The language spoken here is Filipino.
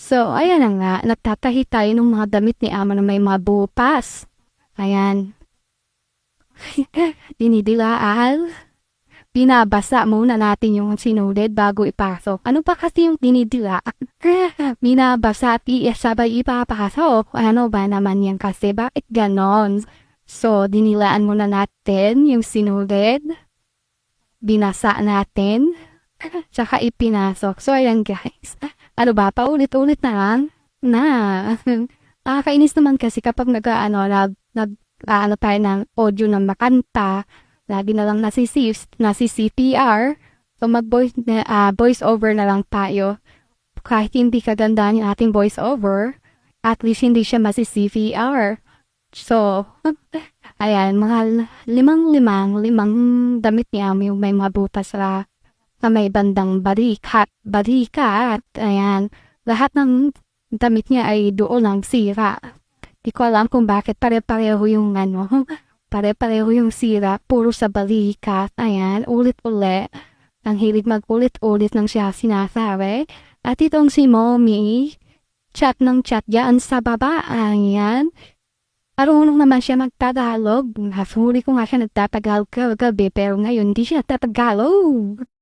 So, ayan na nga, nagtatahi tayo ng mga damit ni Ama na may mga butas. Ayan. Dinidilaan. Binabasa muna natin yung sinulid bago ipasok. Ano pa kasi yung dinidila? Binabasa at sabay ipapasok. Ano ba naman yan kasi? Bakit ganon? So, dinilaan muna natin yung sinulid. Binasa natin. Tsaka ipinasok. So, ayan guys. Ano ba? Paulit-ulit na lang? Na. Nakakainis naman kasi kapag nag-ano tayo ng audio ng makanta, lagi na lang nasi-CPR. So, voice over na lang tayo. Kahit hindi kaganda yung ating voice over, at least hindi siya masi-CPR. So, ayan, mga limang damit niya yung may mga butas na may bandang balikat, ayan, lahat ng damit niya ay doon lang sira. Di ko alam kung bakit pare-pareho yung pare-pareho yung sira, puro sa balikat, ayan, ulit-ulit. Ang hilig mag-ulit-ulit ng siya sinasabi. At itong si Mommy, chat ng chat yan sa baba, ayan. Marunong naman siya magtagalog. Huli ko nga siya nagtatagalog kagabi, pero ngayon di siya nagtatagalog.